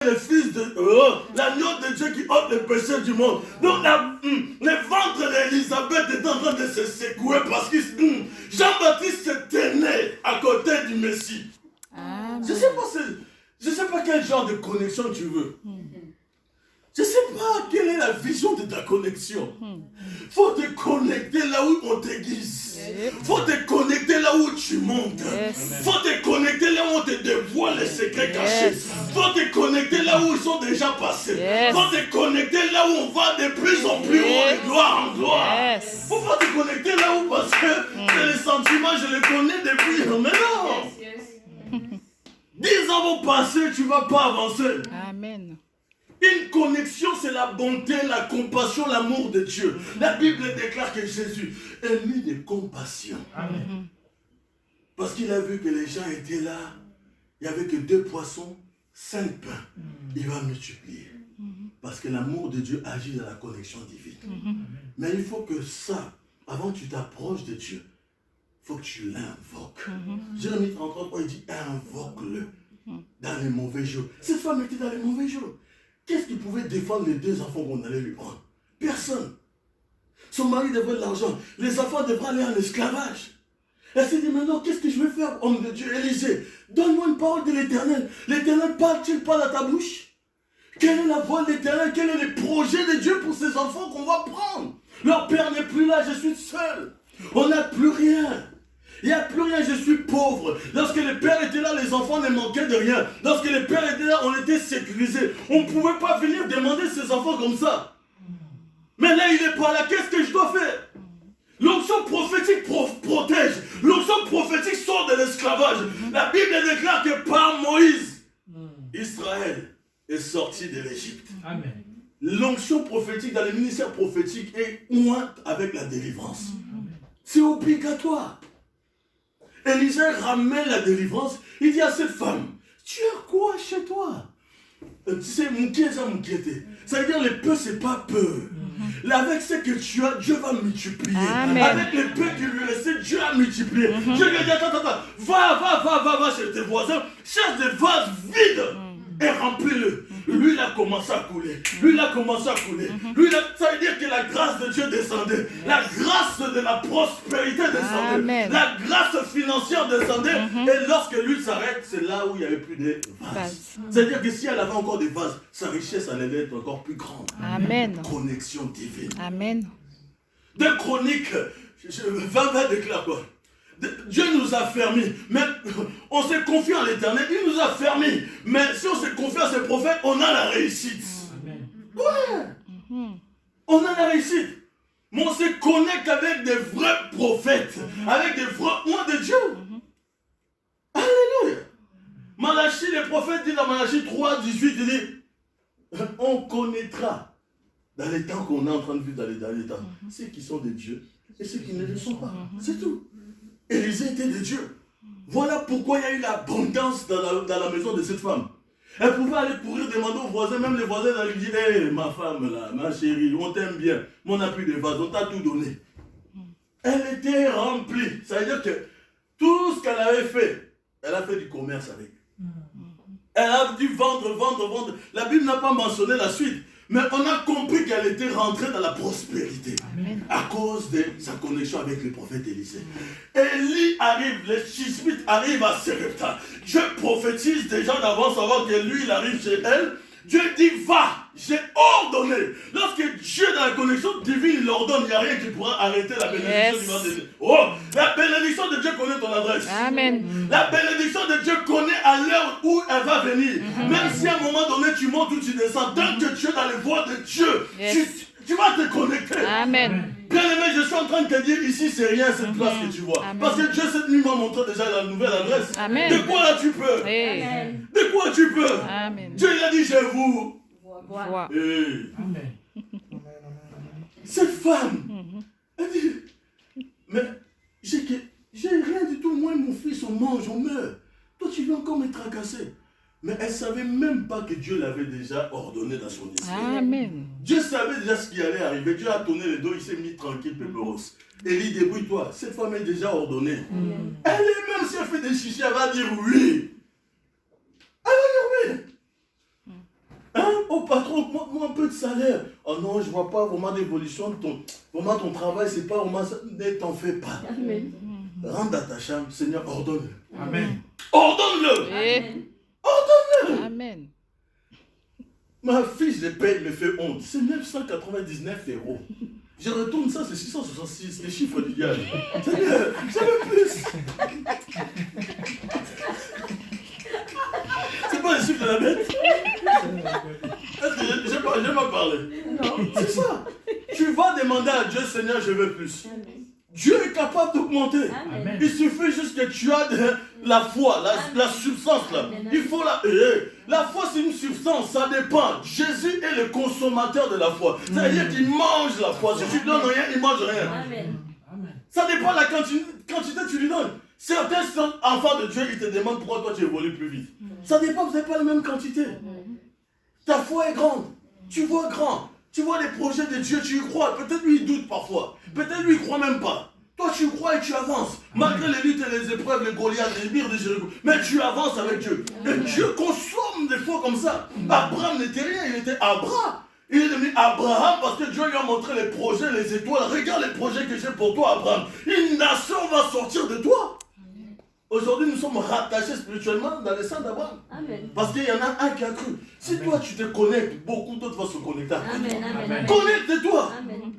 le fils de l'agneau de Dieu qui ôte les péchés du monde. Donc le ventre d'Élisabeth est en train de se secouer parce que Jean-Baptiste s'était né à côté du Messie. Je ne sais pas quel genre de connexion tu veux. Je ne sais pas quelle est la vision de ta connexion. Il faut te connecter là où on t'aiguise. Il faut te connecter là où tu montes. Il faut te connecter là où on te dévoile les secrets cachés. Il faut te connecter là où ils sont déjà passés. Il faut te connecter là où on va de plus en plus haut, de gloire en gloire. Il ne faut pas te connecter là où parce que les sentiments, je les connais depuis. Mais non. 10 ans vont passer, tu ne vas pas avancer. Amen. Une connexion, c'est la bonté, la compassion, l'amour de Dieu. La Bible déclare que Jésus est mis de compassion. Amen. Parce qu'il a vu que les gens étaient là. Il n'y avait que 2 poissons, 5 pains. Il va multiplier. Parce que l'amour de Dieu agit dans la connexion divine. Mais il faut que ça, avant que tu t'approches de Dieu, il faut que tu l'invoques. Jérémie 33, il dit invoque-le dans les mauvais jours. Cette femme était dans les mauvais jours. Qu'est-ce qui pouvait défendre les 2 enfants qu'on allait lui prendre? Personne. Son mari devrait de l'argent. Les enfants devraient aller en esclavage. Elle s'est dit, maintenant, qu'est-ce que je vais faire, homme de Dieu? Élisée, donne-moi une parole de l'Éternel. L'Éternel parle-t-il pas dans ta bouche? Quelle est la voix de l'Éternel? Quel est le projet de Dieu pour ces enfants qu'on va prendre? Leur père n'est plus là, je suis seul. On n'a plus rien. Il n'y a plus rien, je suis pauvre. Lorsque le père était là, les enfants ne manquaient de rien. Lorsque le père était là, on était sécurisés. On ne pouvait pas venir demander ses enfants comme ça. Mais là, il n'est pas là. Qu'est-ce que je dois faire? L'onction prophétique protège. L'onction prophétique sort de l'esclavage. La Bible déclare que par Moïse, Israël est sorti de l'Égypte. Amen. L'onction prophétique dans le ministère prophétique est ointe avec la délivrance. C'est obligatoire. Élisée ramène la délivrance. Il dit à cette femme, tu as quoi chez toi? Tu sais, ça veut dire le peu, c'est pas peu. Avec ce que tu as, Dieu va multiplier. Amen. Avec le peu qui lui restait, Dieu a multiplié. Dieu lui a dit, attends, va chez tes voisins, cherche des vases vides et remplis-le. Lui, il a commencé à couler. Lui, ça veut dire que la grâce de Dieu descendait. La grâce de la prospérité descendait. Amen. La grâce financière descendait. Et lorsque lui s'arrête, c'est là où il n'y avait plus de vases. C'est-à-dire que si elle avait encore des vases, sa richesse allait être encore plus grande. Amen. Connexion divine. Amen. 2 Chroniques, 20 déclare quoi? Dieu nous a fermés, mais on s'est confié en l'Éternel, il nous a fermés. Mais si on se confie à ses prophètes, on a la réussite. Amen. Ouais. On a la réussite. Mais on se connecte avec des vrais prophètes, avec des vrais oins de Dieu. Alléluia. Malachie, le prophète dit dans Malachie 3, 18, il dit, on connaîtra dans les temps qu'on est en train de vivre dans les derniers temps, ceux qui sont de Dieu et ceux qui ne le sont pas. C'est tout. Élisée était de Dieu. Voilà pourquoi il y a eu l'abondance dans la maison de cette femme. Elle pouvait aller courir demander aux voisins, même les voisins allaient lui dire, hé, ma femme là, ma chérie, on t'aime bien, mais on n'a plus de vase, on t'a tout donné. Elle était remplie. Ça veut dire que tout ce qu'elle avait fait, elle a fait du commerce avec. Elle a dû vendre. La Bible n'a pas mentionné la suite. Mais on a compris qu'elle était rentrée dans la prospérité. Amen. À cause de sa connexion avec le prophète Élisée. Élie arrive, les Chismites arrivent à Serepta. Dieu prophétise déjà d'avance avant que lui il arrive chez elle. Dieu dit va, j'ai ordonné. Lorsque Dieu dans la connexion divine il ordonne, il n'y a rien qui pourra arrêter la bénédiction divine. Oh, la bénédiction de Dieu connaît ton adresse. Amen. La bénédiction de Dieu connaît à l'heure où elle va venir. Même si à un moment donné tu montes ou tu descends, tant que tu es dans les voies de Dieu, tu vas te connecter. Amen. Bien aimé, je suis en train de te dire ici, c'est rien cette place que tu vois. Amen. Parce que Dieu cette nuit m'a montré déjà la nouvelle adresse. Amen. De quoi là tu peux? Amen. De quoi tu peux? Amen. Dieu il a dit, je vous vois. Amen. Cette femme, elle dit, mais j'ai rien du tout, moi et mon fils, on mange, on meurt. Toi tu viens encore me tracasser. Mais elle ne savait même pas que Dieu l'avait déjà ordonné dans son esprit. Amen. Dieu savait déjà ce qui allait arriver. Dieu a tourné les dos, il s'est mis tranquille, péperos. Élie, débrouille-toi. Cette femme est déjà ordonnée. Elle est même si elle fait des chichis, elle va dire oui. Elle va dire oui. Oh patron, moi un peu de salaire. Oh non, je ne vois pas vraiment d'évolution. Ton travail, c'est pas vraiment ça. Ne t'en fais pas. Amen. Rentre dans ta chambre, Seigneur, ordonne-le. Amen. Ordonne-le. Amen. Ordonne-le. Amen. Ma fiche de paie me fait honte. C'est 999 €. Je retourne ça, c'est 666, les chiffres du diable. Seigneur, ça veut plus. C'est pas les chiffres de la bête. Est-ce que j'ai pas parlé? Non. C'est ça. Tu vas demander à Dieu, Seigneur, je veux plus. Amen. Dieu est capable d'augmenter. Amen. Il suffit juste que tu as la foi, la substance là. Il faut la foi, c'est une substance, ça dépend. Jésus est le consommateur de la foi. C'est-à-dire qu'il mange la foi. Si tu donnes rien, il mange rien. Amen. Ça dépend de la quantité que tu lui donnes. Certains enfants de Dieu, ils te demandent pourquoi toi tu évolues plus vite. Ça dépend, vous n'avez pas la même quantité. Ta foi est grande. Tu vois grand. Tu vois les projets de Dieu, tu y crois. Peut-être lui, il doute parfois. Peut-être lui, il ne croit même pas. Toi, tu crois et tu avances. Malgré les luttes et les épreuves, les Goliaths, les mires de Jéricho. Mais tu avances avec Dieu. Et Dieu consomme des fois comme ça. Abraham n'était rien, il était Abraham. Il est devenu Abraham parce que Dieu lui a montré les projets, les étoiles. Regarde les projets que j'ai pour toi, Abraham. Une nation va sortir de toi. Aujourd'hui, nous sommes rattachés spirituellement dans les sangs d'Abraham. Parce qu'il y en a un qui a cru. Si toi, tu te connectes, beaucoup d'autres vont se connecter. Amen. Connecte-toi. Amen.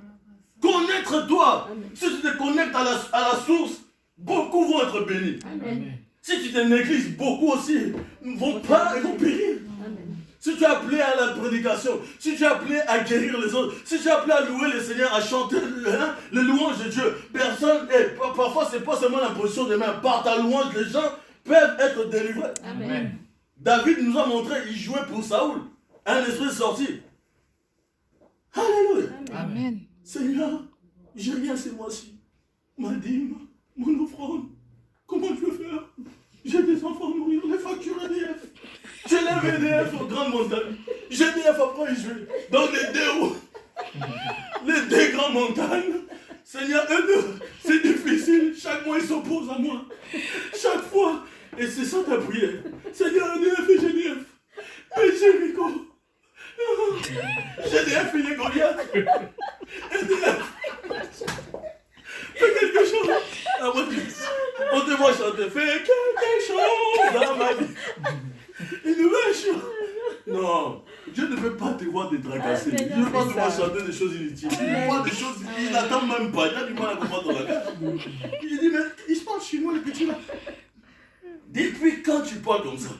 Connecte-toi. Amen. Si tu te connectes à la source, beaucoup vont être bénis. Amen. Si tu te négliges, beaucoup aussi vont périr. Amen. Si tu es appelé à la prédication, si tu es appelé à guérir les autres, si tu es appelé à louer le Seigneur, à chanter les louanges de Dieu, parfois c'est pas seulement la position des mains, par ta louange, les gens peuvent être délivrés. Amen. David nous a montré, il jouait pour Saoul. Un esprit est sorti. Alléluia. Amen. Seigneur, j'ai rien ces mois-ci. Ma dîme, mon offrande. Comment je peux faire? J'ai des enfants à nourrir, les factures EDF. Je lève EDF aux grandes montagnes. GDF après je vais dans les deux grandes montagnes. Seigneur, c'est difficile. Chaque mois, ils s'opposent à moi. Chaque fois. Et c'est ça ta prière. Seigneur, EDF et GDF. Mais Jéricho. GDF, il est Goliath. EDF. Fais quelque chose. Ah, on te voit chanter. Fais quelque chose dans ma vie. Une nouvelle chose. Non. Dieu ne veut pas te voir te tracasser. Dieu ne veut pas te voir chanter des choses inutiles. Il voit des choses, il n'attend même pas. Il a du mal à comprendre la tête. Il dit, mais il se parle chinois, le petit là. Depuis quand tu parles comme ça?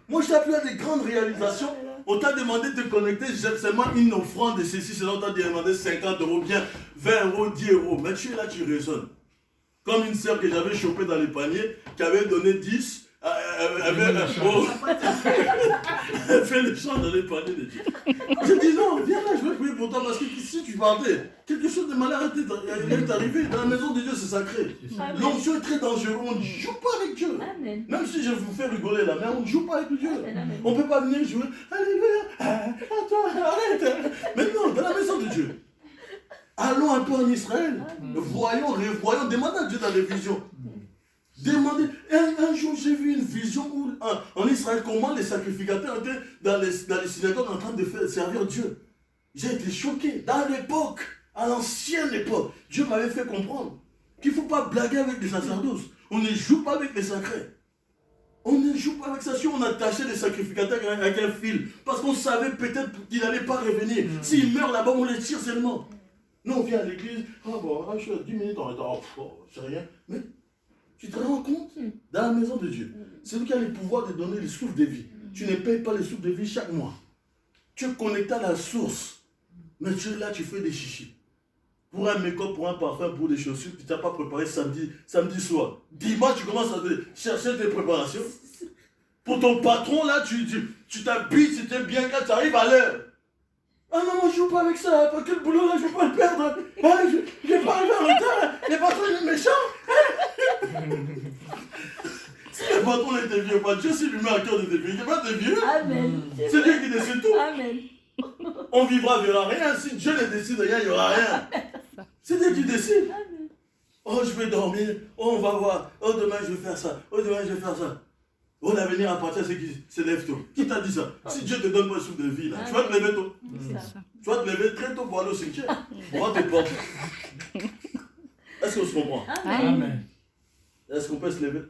Moi, je t'ai appelé à des grandes réalisations. On t'a demandé de te connecter, j'ai seulement une offrande de ceci, sinon on t'a demandé 50 €, bien 20 €, 10 €. Mais tu es là, tu raisonnes. Comme une sœur que j'avais chopée dans les paniers, qui avait donné 10, elle fait le chant dans les paniers de Dieu. J'ai dit non, viens là, je vais prier pour toi, parce que si tu partais, quelque chose de malheur est arrivé. Dans la maison de Dieu, c'est sacré. L'onction est très dangereux, on ne joue pas avec Dieu. Amen. Même si je vous fais rigoler là, mais on ne joue pas avec Dieu. Amen. On ne peut pas venir jouer. Alléluia, attends, arrête. Maintenant, dans la maison de Dieu. Allons un peu en Israël. Voyons, revoyons, demandez à Dieu dans les visions. Demandez. Un jour, j'ai vu une vision où, en Israël, comment les sacrificateurs étaient dans les synagogues en train de servir Dieu. J'ai été choqué. Dans l'époque, à l'ancienne époque, Dieu m'avait fait comprendre qu'il ne faut pas blaguer avec les sacerdoces. On ne joue pas avec les sacrés. On ne joue pas avec ça. Si on attachait les sacrificateurs avec un fil, parce qu'on savait peut-être qu'il n'allait pas revenir. S'il meurt là-bas, on les tire seulement. Nous, on vient à l'église. Ah bon, je suis à 10 minutes en retard. C'est rien. Mais tu te rends compte? Dans la maison de Dieu, c'est lui qui a le pouvoir de donner les souffles de vie. Tu ne payes pas les souffles de vie chaque mois. Tu es connecté à la source. Mais tu es là, tu fais des chichis. Pour un make-up, pour un parfum, pour des chaussures, tu ne t'as pas préparé samedi soir. Dimanche, tu commences à chercher tes préparations. Pour ton patron, là, tu t'habilles, tu t'es bien quand tu arrives à l'heure. Ah non, moi je joue pas avec ça, parce que le boulot là, je ne veux pas le perdre. Ah, je vais pas arriver en retard, les patrons ils sont méchants. Si les patrons étaient vieux, pas Dieu s'il lui met à cœur de tes vieux, il n'est pas des vieux. Amen. C'est Dieu qui décide tout. Amen. On vivra, il n'y aura rien. Si Dieu ne décide rien, il n'y aura rien. C'est Dieu qui décide. Oh, je vais dormir. Oh, on va voir. Oh, demain je vais faire ça. Oh, demain je vais faire ça. Oh, l'avenir appartient à ceux qui se lèvent tôt. Qui t'a dit ça? Si Dieu te donne pas un souffle de vie, là, tu vas te lever tôt. Tu vas te lever très tôt pour aller au cimetière. Pour te porter. Est-ce qu'on se comprend? Amen. Est-ce qu'on peut se lever?